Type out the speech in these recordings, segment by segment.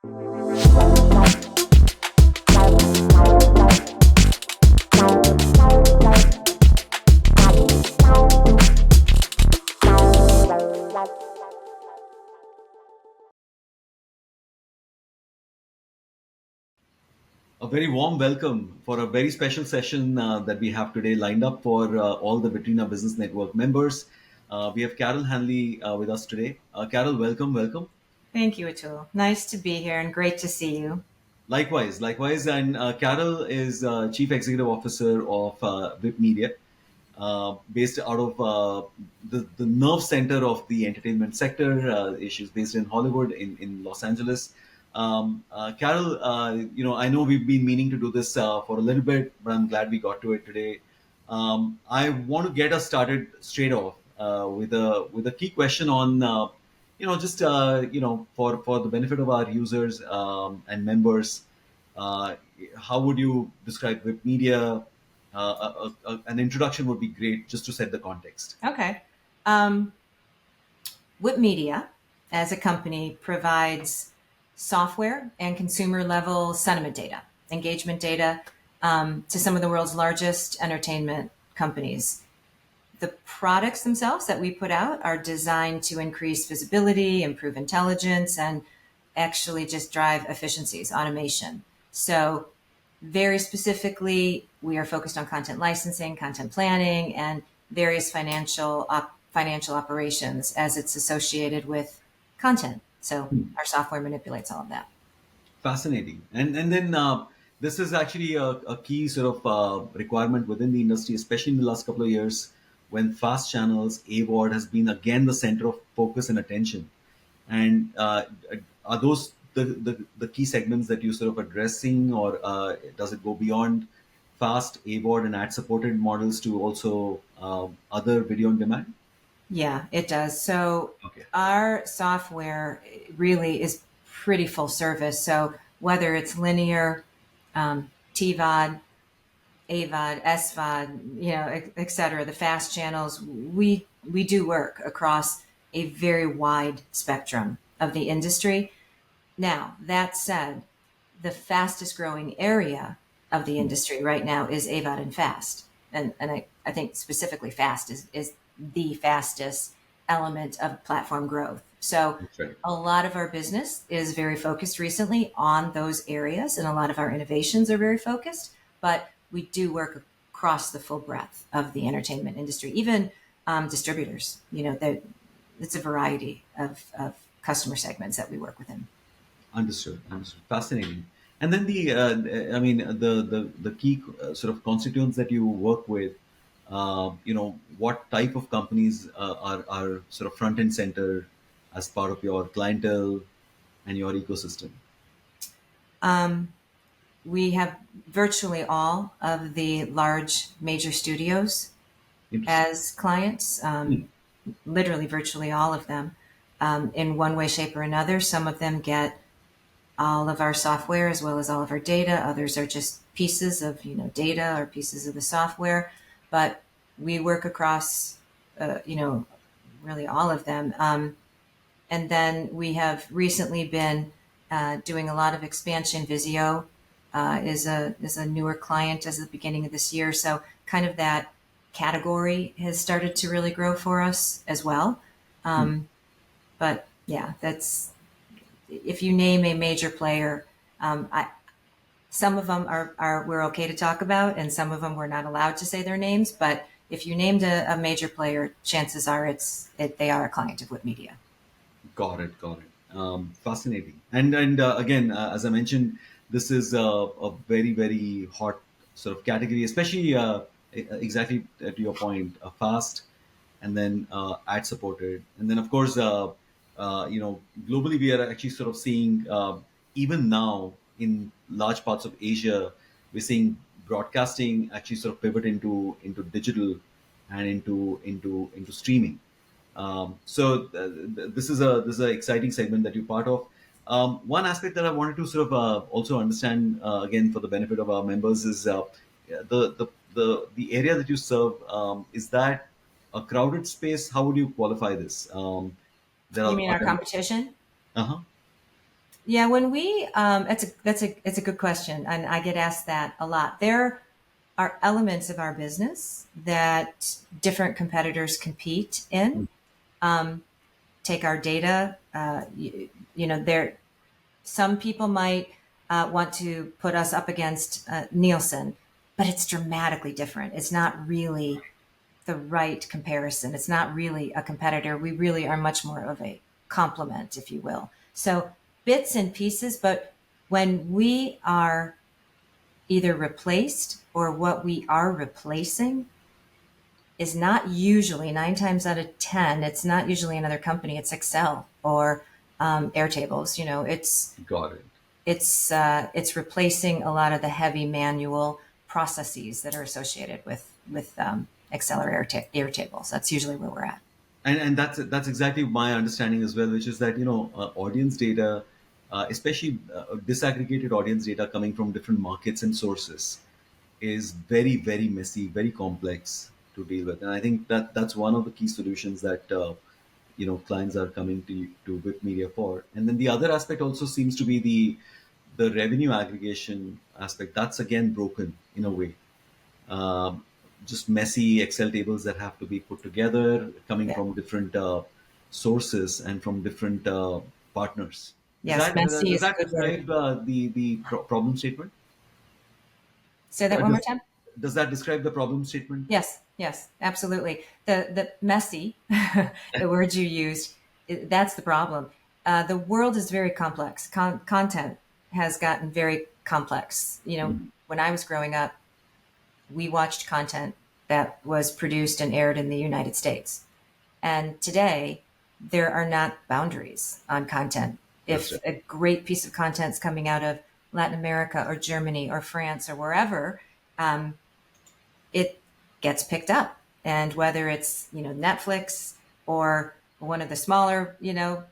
A very warm welcome for a very special session that we have today lined up for all the Vitrina Business Network members. We have Carol Hanley with us today. Carol, welcome, welcome. Thank you, Atul. Nice to be here and great to see you. Likewise, likewise. And Carol is Chief Executive Officer of VIP Media, based out of the nerve center of the entertainment sector. She's based in Hollywood, in Los Angeles. Carol, I know we've been meaning to do this for a little bit, but I'm glad we got to it today. I want to get us started straight off with a key question on just for the benefit of our users and members, uh, how would you describe Web Media? An introduction would be great just to set the context. Okay. Um, Whip Media, as a company, provides software and consumer level sentiment data, engagement data to some of the world's largest entertainment companies. The products themselves that we put out are designed to increase visibility, improve intelligence, and actually just drive efficiencies, automation. So, very specifically, we are focused on content licensing, content planning, and various financial operations as it's associated with content. So, our software manipulates all of that. Fascinating. And then this is actually a key sort of requirement within the industry, especially in the last couple of years, when fast channels, AVOD has been again the center of focus and attention. And are those the key segments that you sort of addressing, or does it go beyond fast AVOD and ad supported models to also other video on demand? Yeah, it does. So Okay. our software really is pretty full service. So whether it's linear, TVOD, AVOD, SVOD, et cetera, the fast channels, we do work across a very wide spectrum of the industry. Now, that said, the fastest growing area of the industry right now is AVOD and fast. And I think specifically fast is the fastest element of platform growth. So That's right. a lot of our business is very focused recently on those areas, and a lot of our innovations are very focused, but we do work across the full breadth of the entertainment industry, even distributors. It's a variety of customer segments that we work within. Understood. Understood. Fascinating. And then the key sort of constituents that you work with, what type of companies are sort of front and center as part of your clientele and your ecosystem. Um, we have virtually all of the large major studios Interesting. as clients, Hmm. literally virtually all of them, in one way, shape, or another. Some of them get all of our software as well as all of our data. Others are just pieces of data or pieces of the software, but we work across really all of them. And then we have recently been doing a lot of expansion. Visio is a newer client as of the beginning of this year, so kind of that category has started to really grow for us as well. Hmm. But yeah, that's if you name a major player. Some of them are we're okay to talk about, and some of them we're not allowed to say their names. But if you named a major player, chances are they are a client of Whip Media. Got it. Got it. Fascinating. And again, as I mentioned, this is a very very hot sort of category, especially exactly to your point, fast, and then ad supported, and then of course, globally we are actually sort of seeing even now in large parts of Asia, we're seeing broadcasting actually sort of pivot into digital and into streaming. This is an exciting segment that you're part of. One aspect that I wanted to sort of also understand, again for the benefit of our members, is the area that you serve. Is that a crowded space? How would you qualify this? There You are mean our competition? uh-huh. Yeah, when we it's a good question, and I get asked that a lot. There are elements of our business that different competitors compete in. Um, Take our data. You know, there some people might want to put us up against Nielsen, but it's dramatically different. It's not really the right comparison. It's not really a competitor. We really are much more of a complement, if you will. So bits and pieces, but when we are either replaced or what we are replacing is not usually 9 times out of 10, it's not usually another company. It's Excel or Airtables. You know, Got it. it's replacing a lot of the heavy manual processes that are associated with Excel or Airtables. That's usually where we're at. And that's exactly my understanding as well, which is that audience data, especially disaggregated audience data coming from different markets and sources, is very very messy, very complex to deal with. And I think that that's one of the key solutions that clients are coming to Whip Media for. And then the other aspect also seems to be the revenue aggregation aspect. That's again broken in a way, um, just messy Excel tables that have to be put together, coming Yeah. from different sources and from different partners. Does Yes, that messy does is a that good word. describe the problem statement? Say that one more Does time. does that describe the problem statement? Yes, yes, absolutely. The messy, the word you used, that's the problem. The world is very complex. Content has gotten very complex. You know, Mhm. when I was growing up, we watched content that was produced and aired in the United States. And today, there are not boundaries on content. That's If right. a great piece of content is coming out of Latin America or Germany or France or wherever, um, it gets picked up. And whether it's, you know, Netflix or one of the smaller, you know,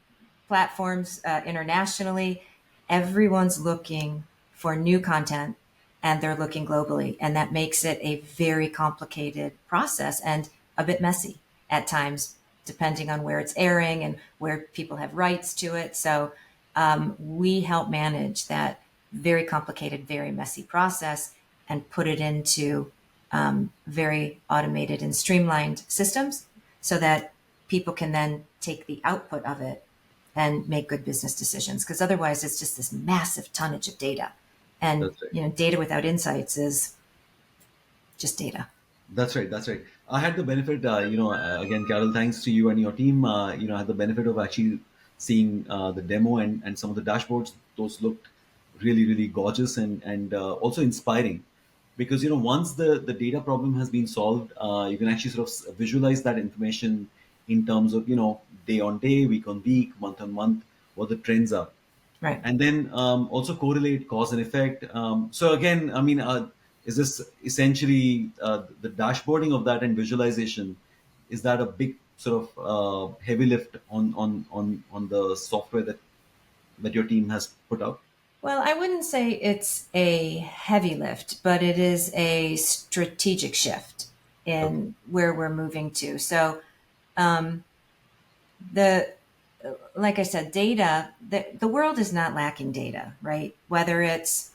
platforms internationally, everyone's looking for new content and they're looking globally. And that makes it a very complicated process and a bit messy at times, depending on where it's airing and where people have rights to it. So we help manage that very complicated, very messy process and put it into very automated and streamlined systems so that people can then take the output of it and make good business decisions. Because otherwise, it's just this massive tonnage of data. And, That's right. you know, data without insights is just data. That's right. That's right. I had the benefit, again, Carol, thanks to you and your team, I had the benefit of actually seeing the demo and some of the dashboards. Those looked really, really gorgeous and also inspiring because, once the data problem has been solved, you can actually sort of visualize that information in terms of, day on day, week on week, month on month, what the trends are, Right. and then also correlate cause and effect. So again, I mean, is this essentially the dashboarding of that and visualization? Is that a big sort of heavy lift on the software that your team has put out? Well, I wouldn't say it's a heavy lift, but it is a strategic shift Okay, in where we're moving to. So the like I said, data, the world is not lacking data, right? Whether it's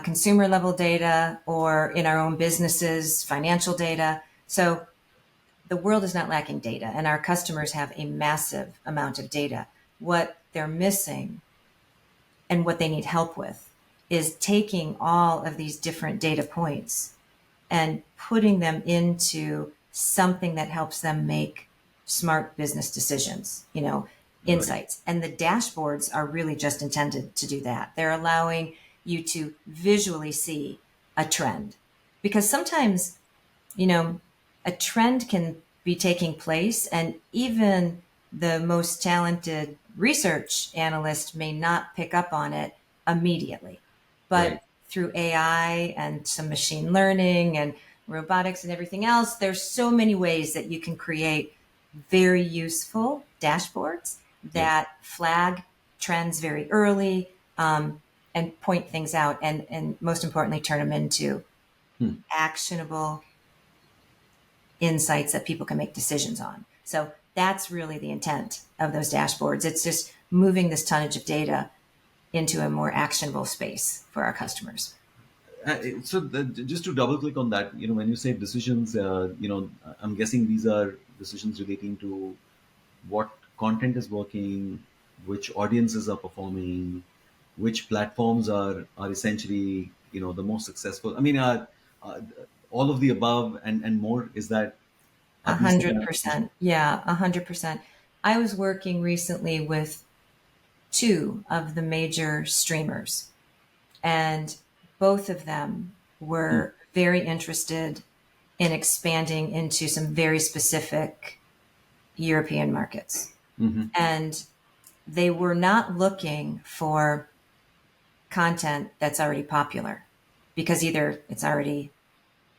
consumer level data or in our own businesses, financial data. So the world is not lacking data, and our customers have a massive amount of data. What they're missing and what they need help with is taking all of these different data points and putting them into something that helps them make smart business decisions, you know, right, insights. And the dashboards are really just intended to do that. They're allowing you to visually see a trend because sometimes, you know, a trend can be taking place and even the most talented research analyst may not pick up on it immediately. right, But through AI and some machine learning and robotics and everything else, there's so many ways that you can create very useful dashboards yeah, that flag trends very early and point things out and most importantly turn them into hmm. actionable insights that people can make decisions on. So that's really the intent of those dashboards. It's just moving this tonnage of data into a more actionable space for our customers. Just to double click on that, when you say decisions, I'm guessing these are decisions relating to what content is working, which audiences are performing, which platforms are essentially the most successful. I mean, uh, all of the above and more. Is that are A these the hundred kind of decisions? percent. Yeah, 100%. I was working recently with two of the major streamers, and both of them Hmm. were very interested in expanding into some very specific European markets. Mm-hmm. And they were not looking for content that's already popular because either it's already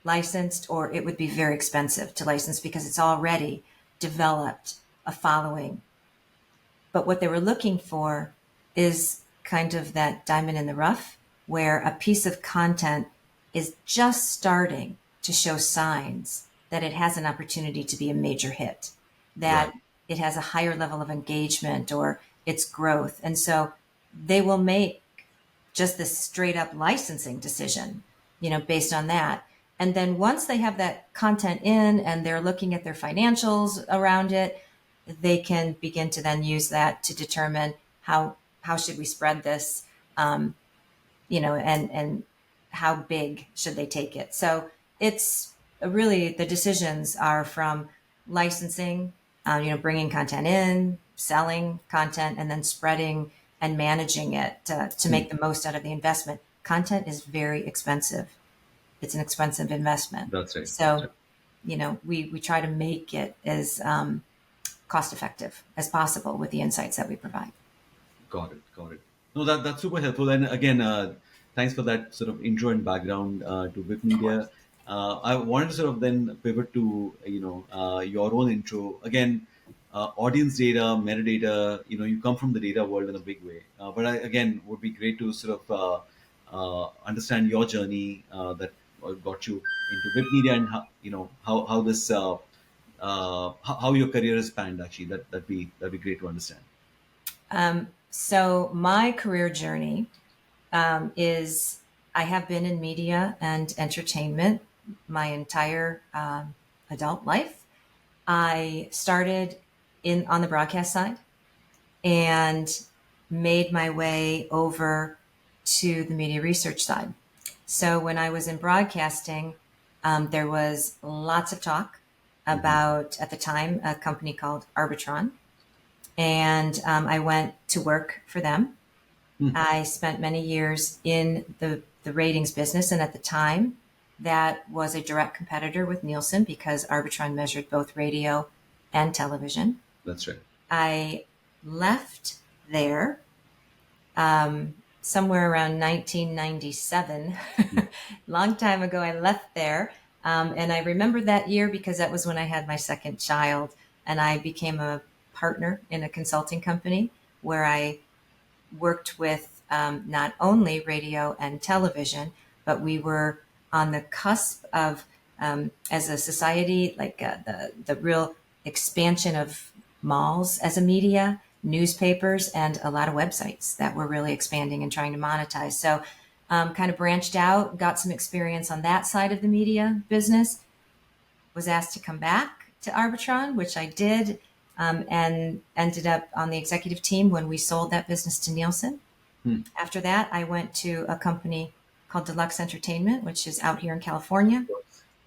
licensed or it would be very expensive to license because it's already developed a following. But what they were looking for is kind of that diamond in the rough where a piece of content is just starting to show signs that it has an opportunity to be a major hit, Right. that it has a higher level of engagement or its growth. And so they will make just this straight up licensing decision, based on that. And then once they have that content in and they're looking at their financials around it, they can begin to then use that to determine how should we spread this, um, and how big should they take it. So it's really the decisions are from licensing, bringing content in, selling content, and then spreading and managing it to Hmm. make the most out of the investment. Content is very expensive. It's an expensive investment. That's right. That's So, right. we try to make it as cost effective as possible with the insights that we provide. Got it. Got it. No, that's super helpful. And again, thanks for that sort of intro and background to Whip Of Media. course. I wanted to sort of then pivot to your own intro again. Audience data, metadata. You come from the data world in a big way. But again, would be great to sort of understand your journey that got you into Whip Media and how this how your career has spanned. Actually, that'd be great to understand. So my career journey is I have been in media and entertainment my entire adult life. I started in on the broadcast side and made my way over to the media research side. So when I was in broadcasting, there was lots of talk Hmm. about, at the time, a company called Arbitron. And I went to work for them. I spent many years in the ratings business. And at the time, that was a direct competitor with Nielsen because Arbitron measured both radio and television. That's right. I left there somewhere around 1997. Long time ago, I left there. And I remember that year because that was when I had my second child. And I became a partner in a consulting company where I worked with not only radio and television, but we were on the cusp of, as a society, like the real expansion of malls as a media, newspapers, and a lot of websites that were really expanding and trying to monetize. So, kind of branched out, got some experience on that side of the media business, was asked to come back to Arbitron, which I did, and ended up on the executive team when we sold that business to Nielsen. Hmm. After that, I went to a company called Deluxe Entertainment, which is out here in California. Yep.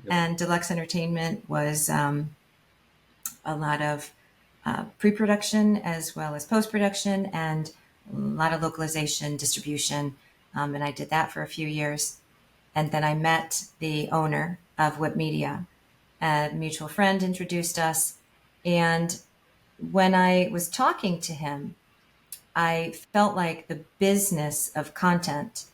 And Deluxe Entertainment was a lot of pre-production as well as post-production and a lot of localization, distribution. And I did that for a few years. And then I met the owner of Whip Media. A mutual friend introduced us. And when I was talking to him, I felt like the business of content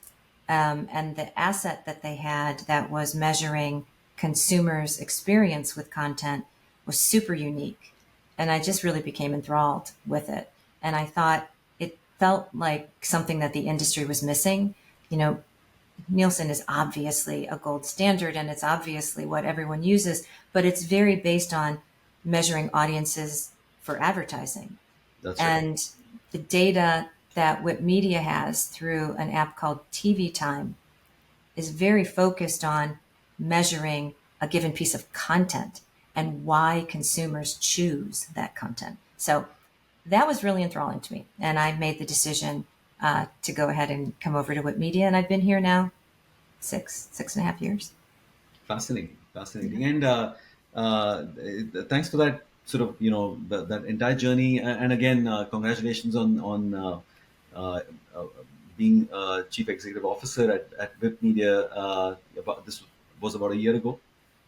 and the asset that they had that was measuring consumers' experience with content was super unique. And I just really became enthralled with it. And I thought it felt like something that the industry was missing. You know, Nielsen is obviously a gold standard and it's obviously what everyone uses, but it's very based on measuring audiences for advertising. That's right. And the data that Whip Media has through an app called TV Time is very focused on measuring a given piece of content and why consumers choose that content. So that was really enthralling to me. And I made the decision to go ahead and come over to Whip Media. And I've been here now 6.5 years. Fascinating, Yeah. fascinating, and thanks for that sort of that entire journey. And again, congratulations on uh, uh, being chief executive officer at Vip Media. About this was about a year ago.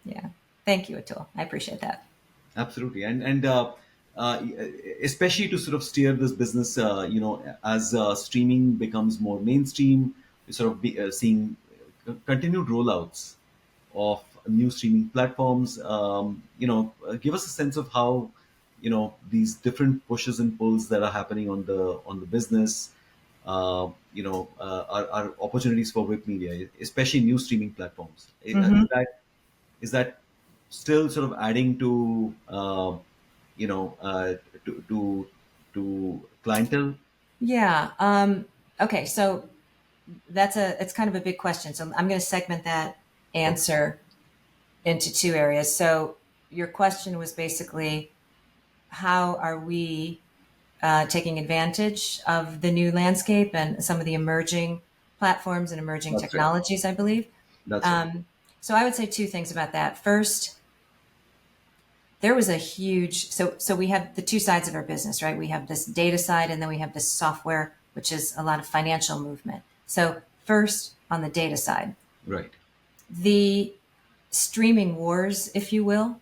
Yeah. Thank you, Atul. I appreciate that. Absolutely, and uh, especially to sort of steer this business, as streaming becomes more mainstream, we sort of be seeing continued rollouts of new streaming platforms. Give us a sense of how these different pushes and pulls that are happening on the business. Are opportunities for Whip Media, especially new streaming platforms. Hmm. Is that still sort of adding to you know uh, to clientele? Yeah. Okay. So it's kind of a big question. So I'm going to segment that Okay, answer into two areas. So your question was basically, how are we taking advantage of the new landscape and some of the emerging platforms and emerging that's right. technologies, I believe. That's right. So I would say two things about that. First, there was a huge so we have the two sides of our business, right? We have this data side and then we have this software, which is a lot of financial movement. So first, on the data side, Right. the streaming wars, if you will,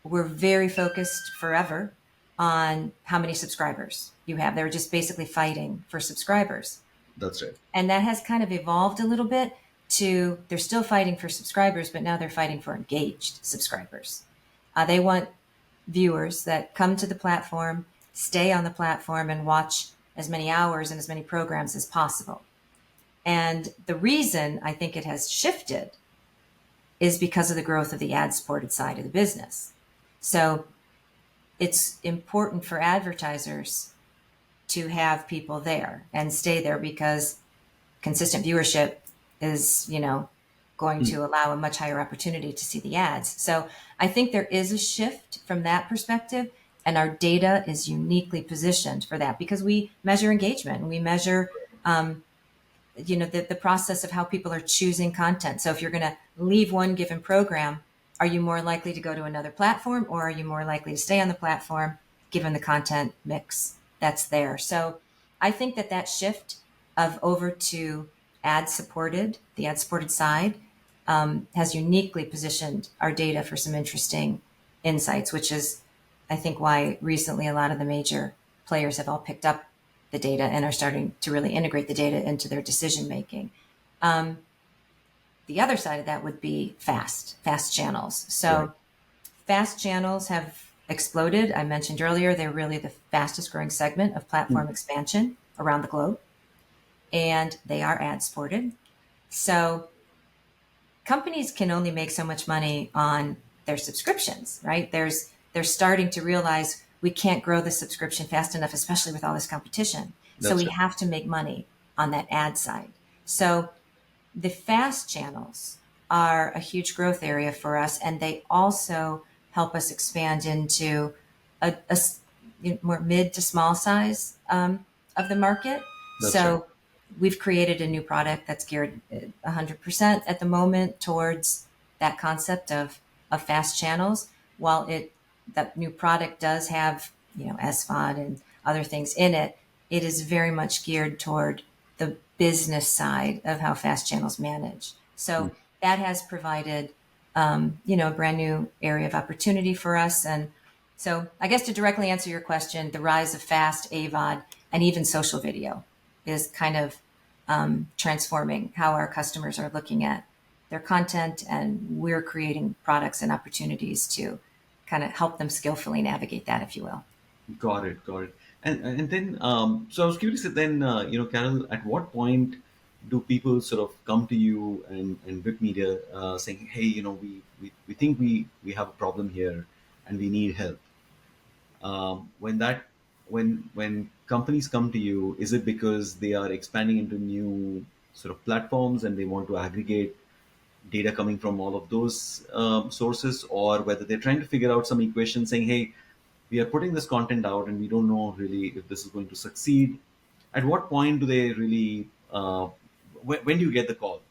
were very focused forever on how many subscribers you have. They were just basically fighting for subscribers. That's right. And that has kind of evolved a little bit to they're still fighting for subscribers, but now they're fighting for engaged subscribers. They want viewers that come to the platform, stay on the platform, and watch as many hours and as many programs as possible. And the reason I think it has shifted is because of the growth of the ad supported side of the business. So it's important for advertisers to have people there and stay there because consistent viewership is, going Hmm. to allow a much higher opportunity to see the ads. So I think there is a shift from that perspective, and our data is uniquely positioned for that because we measure engagement and we measure, the process of how people are choosing content. So if you're going to leave one given program, are you more likely to go to another platform or are you more likely to stay on the platform given the content mix that's there? So I think that shift of over to the ad supported side, has uniquely positioned our data for some interesting insights, which is, I think, why recently a lot of the major players have all picked up the data and are starting to really integrate the data into their decision making. The other side of that would be fast channels. Right. So fast channels have exploded. I mentioned earlier, they're really the fastest growing segment of Hmm. platform expansion around the globe, and they are ad supported. So companies can only make so much money on their subscriptions, right? They're starting to realize we can't grow the subscription fast enough, especially with all this competition. So That's we right. have to make money on that ad side. So the fast channels are a huge growth area for us, and they also help us expand into a more mid to small size of the market. That's right. So we've created a new product that's geared 100% at the moment towards that concept of fast channels. While that new product does have SVOD and other things in it, it is very much geared toward the business side of how fast channels manage. Hmm. So that has provided a brand new area of opportunity for us. And so I guess to directly answer your question, the rise of fast AVOD and even social video is kind of transforming how our customers are looking at their content, and we're creating products and opportunities to kind of help them skillfully navigate that, if you will. Got it. Got it. And then, so I was curious. Then, Carol, at what point do people sort of come to you and Whip Media, saying, "Hey, we think we have a problem here, and we need help." When that when companies come to you, is it because they are expanding into new sort of platforms and they want to aggregate data coming from all of those sources, or whether they're trying to figure out some equation saying, hey, we are putting this content out and we don't know really if this is going to succeed? At what point do they really, when do you get the call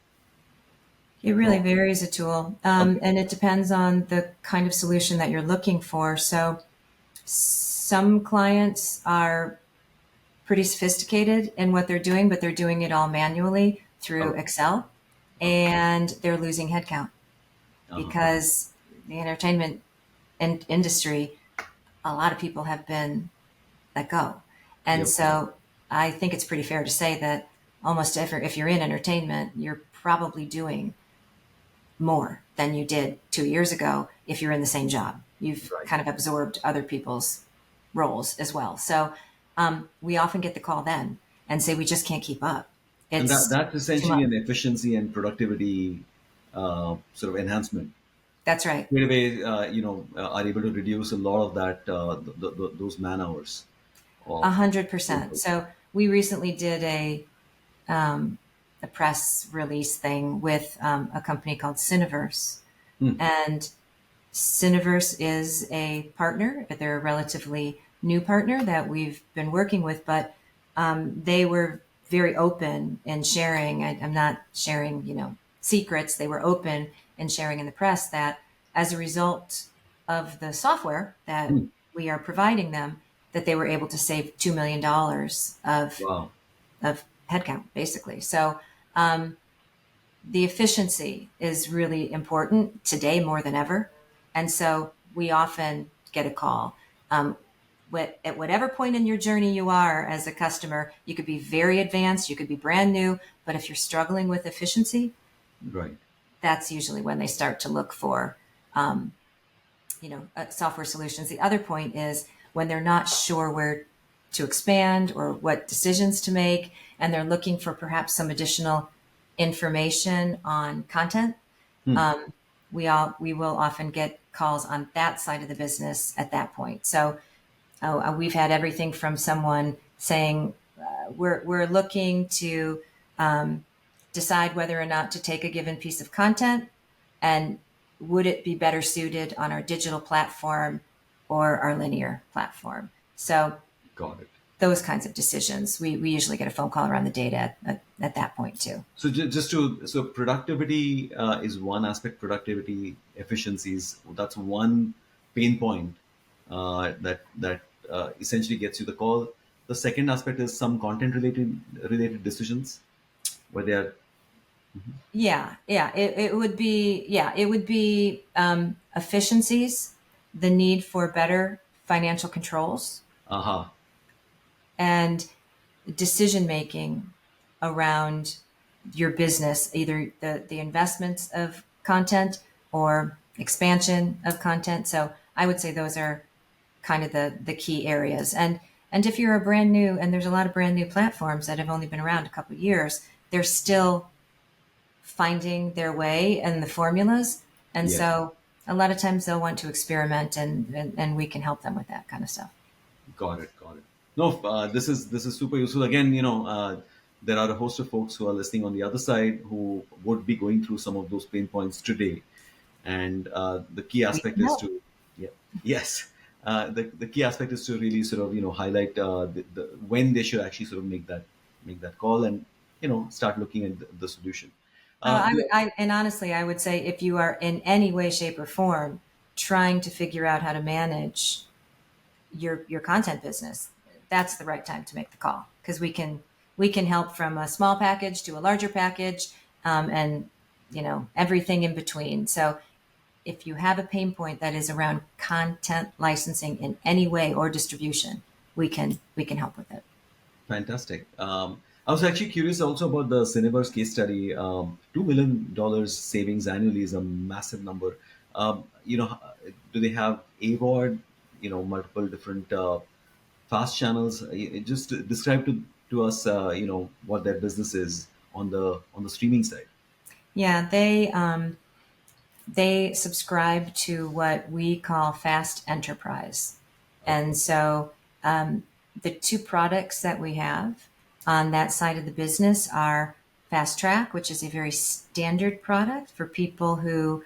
It really from? varies, Atul, Okay. and it depends on the kind of solution that you're looking for. So some clients are pretty sophisticated in what they're doing, but they're doing it all manually through Okay. Excel, Okay. and they're losing headcount Uh-huh. because the entertainment industry, a lot of people have been let go. And Yep. so I think it's pretty fair to say that almost every, if you're in entertainment, you're probably doing more than you did 2 years ago if you're in the same job. You've Right. kind of absorbed other people's roles as well. So we often get the call then and say we just can't keep up. And It's that's too essentially much. an efficiency and productivity sort of enhancement. That's right. Straight away, are able to reduce a lot of that, those man hours A of hundred those percent. folks. So we recently did a press release thing with a company called Cineverse, Hmm. and Cineverse is a partner. They're a relatively new partner that we've been working with, but they were very open in sharing. I'm not sharing, secrets. They were open in sharing in the press that as a result of the software that Hmm. we are providing them, that they were able to save $2 million Wow. of headcount, basically. So the efficiency is really important today more than ever. And so we often get a call. At whatever point in your journey you are as a customer, you could be very advanced, you could be brand new, but if you're struggling with efficiency, Right. that's usually when they start to look for software solutions. The other point is when they're not sure where to expand or what decisions to make, and they're looking for perhaps some additional information on content. Hmm. We will often get calls on that side of the business at that point. So we've had everything from someone saying we're looking to decide whether or not to take a given piece of content, and would it be better suited on our digital platform or our linear platform. So Got it. those kinds of decisions, we usually get a phone call around the data at that point too. So so productivity is one aspect. Productivity efficiencies, that's one pain point that essentially gets you the call. The second aspect is some content related decisions where they are. It would be efficiencies, the need for better financial controls, Aha. and decision making around your business, either the investments of content or expansion of content. So I would say those are kind of the key areas. And if you're a brand new, and there's a lot of brand new platforms that have only been around a couple of years, they're still finding their way and the formulas. And Yes. so a lot of times they'll want to experiment, and we can help them with that kind of stuff. Got it. Got it. No, this is super useful. Again, there are a host of folks who are listening on the other side who would be going through some of those pain points today, and the key We aspect can is help. to, yeah, yes, the key aspect is to really sort of highlight the when they should actually sort of make that call and start looking at the solution. And honestly, I would say if you are in any way, shape, or form trying to figure out how to manage your content business, that's the right time to make the call, because we can help from a small package to a larger package, and everything in between. So if you have a pain point that is around content licensing in any way or distribution, we can help with it. Fantastic. I was actually curious also about the Cineverse case study. $2 million savings annually is a massive number. Do they have AVOD? Multiple different fast channels. Just describe to us, what their business is on the streaming side. Yeah, they subscribe to what we call fast enterprise. Okay. And so The two products that we have on that side of the business are Fast Track, which is a very standard product for people who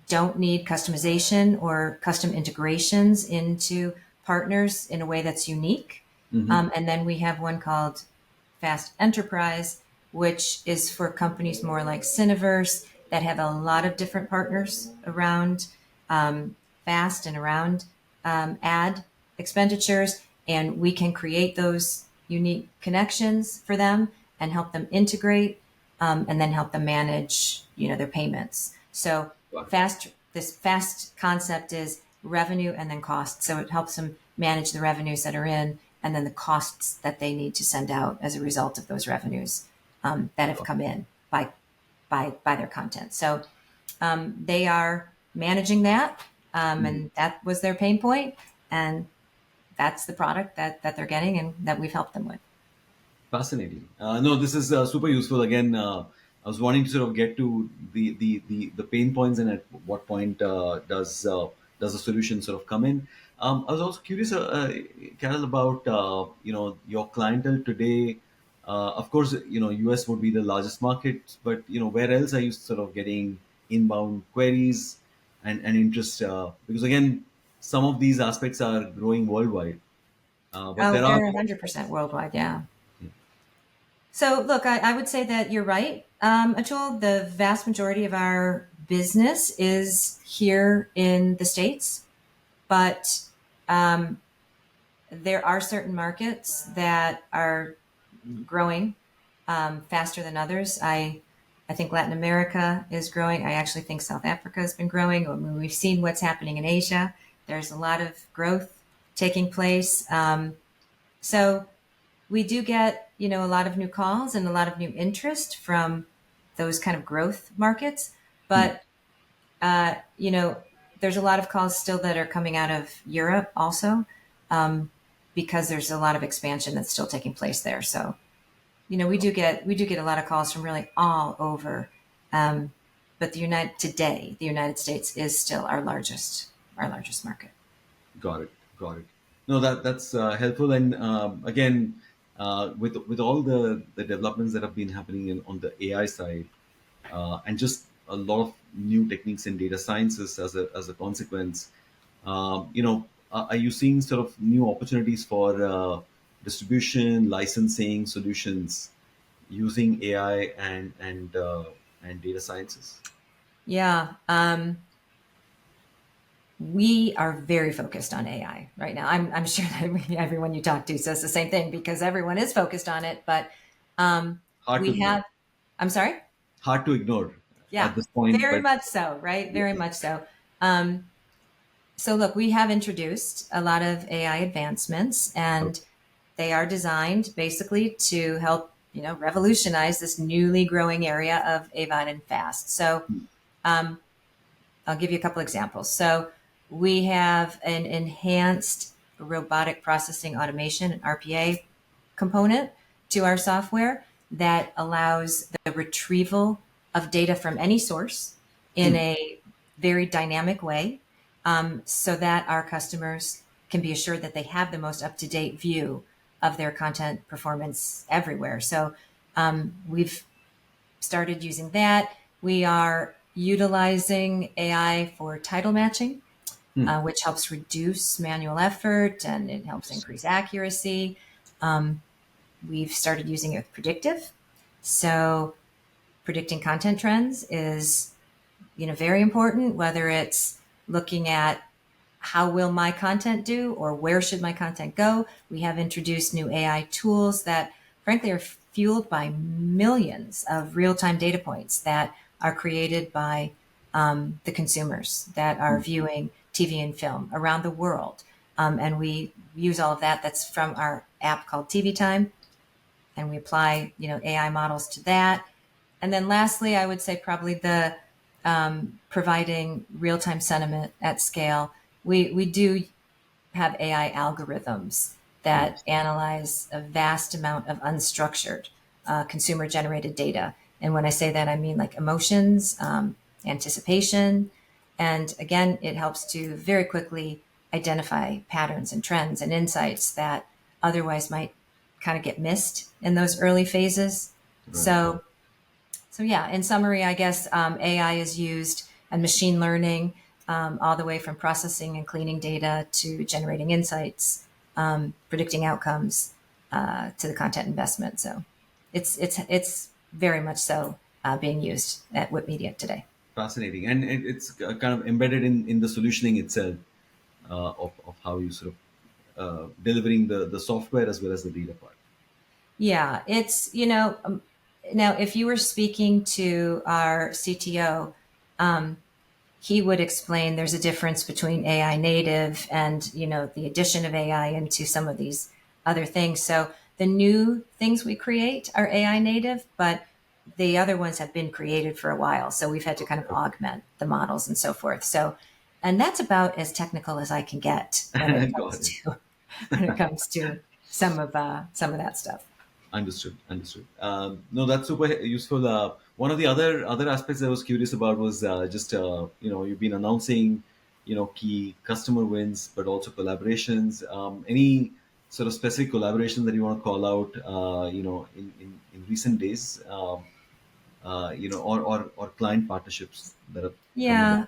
don't need customization or custom integrations into partners in a way that's unique. Hmm. And then we have one called Fast Enterprise, which is for companies more like Cineverse that have a lot of different partners around Fast and around ad expenditures. And we can create those unique connections for them and help them integrate and then help them manage, their payments. So this fast concept is revenue and then cost. So it helps them manage the revenues that are in and then the costs that they need to send out as a result of those revenues that have come in by their content. So they are managing that, and that was their pain point, and that's the product that they're getting and that we've helped them with. Fascinating. No, this is super useful. Again, I was wanting to sort of get to the pain points and at what point does the solution sort of come in. I was also curious, Carol, about your clientele today. Of course, US would be the largest market, but where else are you sort of getting inbound queries and interest? Because again, some of these aspects are growing worldwide, but Oh, there are. they're 100% worldwide, yeah. So, look, I would say that you're right, Atul. The vast majority of our business is here in the States, but there are certain markets that are growing faster than others. I think Latin America is growing. I actually think South Africa has been growing. I mean, we've seen what's happening in Asia. There's a lot of growth taking place. So we do get, a lot of new calls and a lot of new interest from those kind of growth markets. Hmm. But, there's a lot of calls still that are coming out of Europe also, because there's a lot of expansion that's still taking place there. So, we do get a lot of calls from really all over. But the United States is still our largest market. Got it. Got it. No, that's helpful. And again, with all the developments that have been happening on the AI side, and just a lot of new techniques in data sciences as a consequence, are you seeing sort of new opportunities for distribution, licensing solutions using AI and data sciences? Yeah. We are very focused on AI right now. I'm sure that everyone you talk to says the same thing because everyone is focused on it. But Hard to we ignore. have, I'm sorry? Hard to ignore Yeah, at this point, very but much so, right? yeah. Very much so. Um, so, look, we have introduced a lot of AI advancements, Okay. and they are designed basically to help, revolutionize this newly growing area of AVOD and FAST. So, um, I'll give you a couple examples. So we have an enhanced robotic processing automation, an RPA component to our software that allows the retrieval of data from any source in Hmm. a very dynamic way, so that our customers can be assured that they have the most up to date view of their content performance everywhere. So we've started using that. We are utilizing AI for title matching, Hmm. which helps reduce manual effort and it helps increase accuracy. Um, we've started using it with predictive. So predicting content trends is, very important, whether it's looking at how will my content do or where should my content go. We have introduced new AI tools that frankly are fueled by millions of real-time data points that are created by the consumers that are viewing TV and film around the world. And we use all of that. That's from our app called TV Time. And we apply, AI models to that. And then lastly, I would say probably the providing real-time sentiment at scale. We do have AI algorithms that Nice. analyze a vast amount of unstructured consumer generated data. And when I say that, I mean like emotions, anticipation. And again, it helps to very quickly identify patterns and trends and insights that otherwise might kind of get missed in those early phases. Right. So yeah, in summary, I guess AI is used and machine learning all the way from processing and cleaning data to generating insights, predicting outcomes to the content investment. So it's very much so being used at Whip Media today. Fascinating, and it's kind of embedded in the solutioning itself of how you sort of delivering the software as well as the data part. Yeah, it's, now if you were speaking to our CTO, he would explain there's a difference between AI native and, the addition of AI into some of these other things. So the new things we create are AI native, but the other ones have been created for a while. So we've had to kind of augment the models and so forth. So, and that's about as technical as I can get when it Got comes it. to when it comes to some of that stuff. Understood. Understood. No, that's super useful. One of the other aspects I was curious about was just you've been announcing key customer wins, but also collaborations. Any sort of specific collaboration that you want to call out? In recent days, or client partnerships that have come about. Yeah.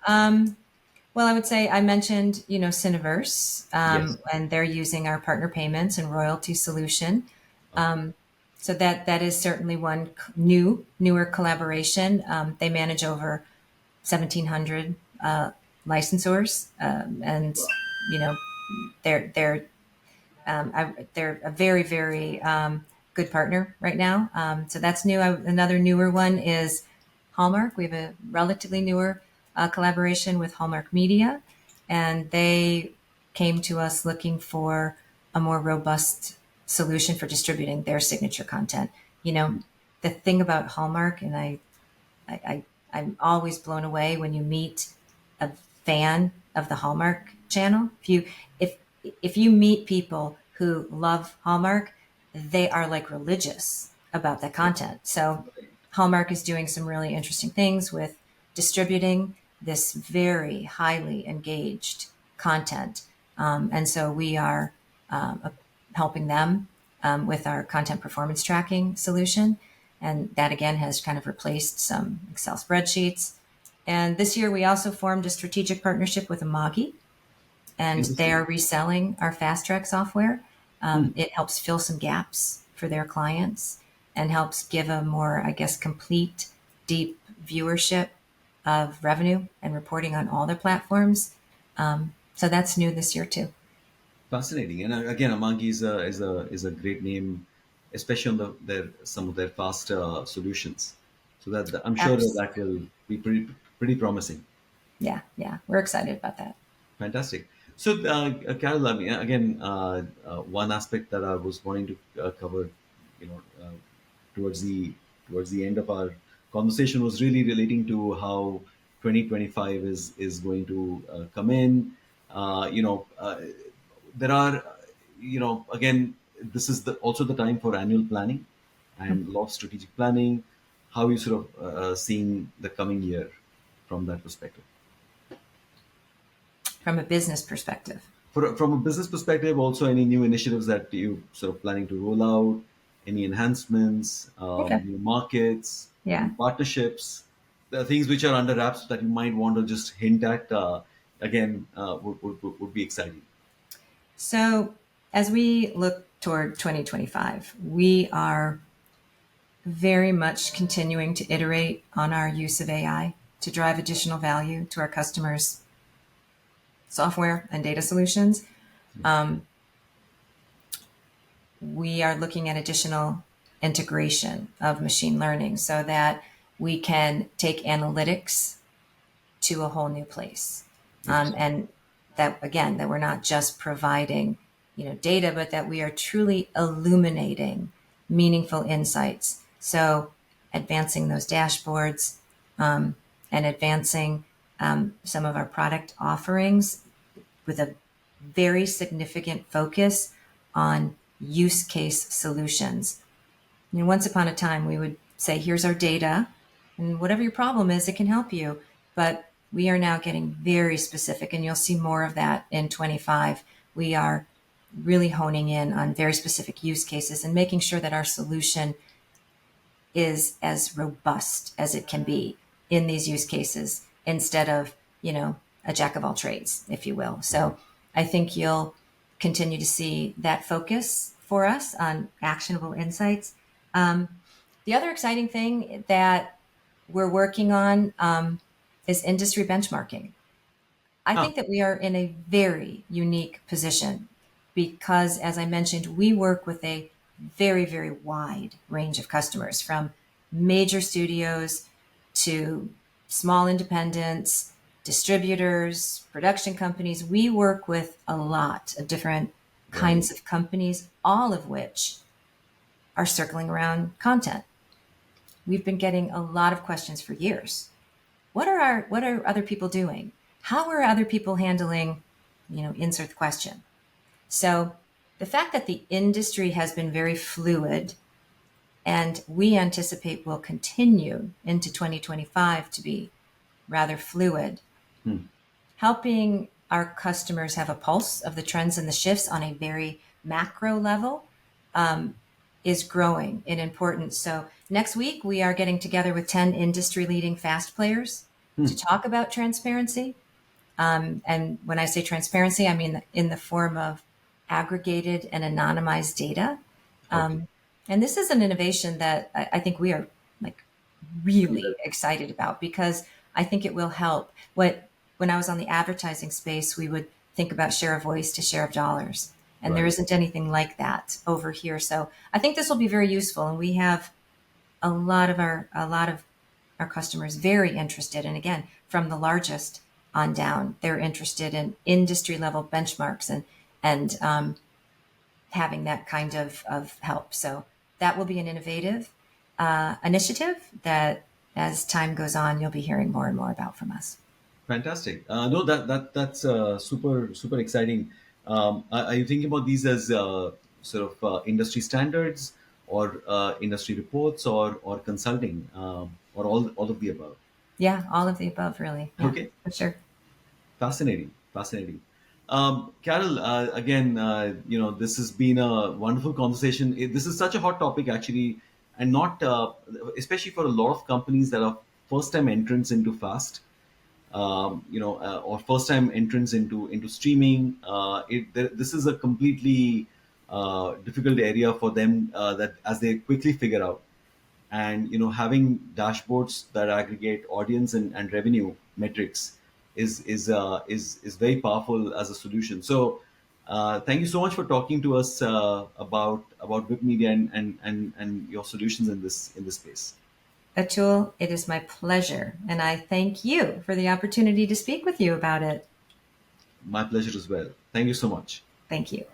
Well, I would say I mentioned, Cineverse, Yes. and they're using our partner payments and royalty solution. Um, so that is certainly one newer collaboration. They manage over 1,700 licensors, and Wow. you know they're they're a very, very good partner right now. So that's new. Another newer one is Hallmark. We have a relatively newer collaboration with Hallmark Media, and they came to us looking for a more robust solution for distributing their signature content. The thing about Hallmark, and I I'm always blown away when you meet a fan of the Hallmark channel. If if you meet people who love Hallmark, they are like religious about the content. So Hallmark is doing some really interesting things with distributing this very highly engaged content. And so we are helping them with our content performance tracking solution. And that again has kind of replaced some Excel spreadsheets. And this year we also formed a strategic partnership with Amagi, and they Interesting. are reselling our Fast Track software. Hmm. It helps fill some gaps for their clients and helps give a more, I guess, complete, deep viewership of revenue and reporting on all their platforms. So that's new this year too. Fascinating. And again, Amagi is a great name, especially on their some of their fast solutions. So I'm sure Apps. that will be pretty promising. Yeah, yeah, we're excited about that. Fantastic. So, Carol, I mean, again, one aspect that I was wanting to cover, towards the end of our conversation was really relating to how 2025 is going to come in. There are, again, this is also the time for annual planning and a lot of strategic planning. How you sort of seeing the coming year from that perspective? From a business perspective. From a business perspective, also any new initiatives that you sort of planning to roll out, any enhancements, Okay. new markets, new Yeah. partnerships, the things which are under wraps that you might want to just hint at, again, would be exciting. So as we look toward 2025, we are very much continuing to iterate on our use of AI to drive additional value to our customers' software and data solutions. We are looking at additional integration of machine learning so that we can take analytics to a whole new place. Interesting. And that again, that we're not just providing, data, but that we are truly illuminating meaningful insights. So advancing those dashboards, and advancing some of our product offerings with a very significant focus on use case solutions. Once upon a time, we would say, here's our data, and whatever your problem is, it can help you. But we are now getting very specific, and you'll see more of that in 25. We are really honing in on very specific use cases and making sure that our solution is as robust as it can be in these use cases instead of, a jack of all trades, if you will. So I think you'll continue to see that focus for us on actionable insights. The other exciting thing that we're working on is industry benchmarking. I Ah, think that we are in a very unique position because, as I mentioned, we work with a very, very wide range of customers from major studios to small independents, distributors, production companies. We work with a lot of different right, kinds of companies, all of which are circling around content. We've been getting a lot of questions for years. What are other people doing? How are other people handling, insert the question. So the fact that the industry has been very fluid and we anticipate will continue into 2025 to be rather fluid, hmm, helping our customers have a pulse of the trends and the shifts on a very macro level is growing in importance. So next week, we are getting together with 10 industry leading fast players to hmm, talk about transparency. And when I say transparency, I mean in the form of aggregated and anonymized data. okay, And this is an innovation that I think we are like really excited about because I think it will help. When I was on the advertising space, we would think about share of voice to share of dollars, and there right. isn't anything like that over here. So I think this will be very useful, and we have a lot of our customers very interested. And again, from the largest on down, they're interested in industry level benchmarks and having that kind of help. So that will be an innovative initiative that, as time goes on, you'll be hearing more and more about from us. Fantastic. No, that's super exciting. Are you thinking about these as sort of industry standards or industry reports or consulting or all of the above? Yeah, all of the above, really. Yeah, Okay, for sure. fascinating, fascinating. Carol, again, this has been a wonderful conversation. This is such a hot topic, actually, and not especially for a lot of companies that are first-time entrants into fast. Or first time entrance into streaming. This is a completely difficult area for them that as they quickly figure out. And having dashboards that aggregate audience and revenue metrics is very powerful as a solution. So thank you so much for talking to us about Whip Media and your solutions in this space. Atul, it is my pleasure. And I thank you for the opportunity to speak with you about it. My pleasure as well. Thank you so much. Thank you.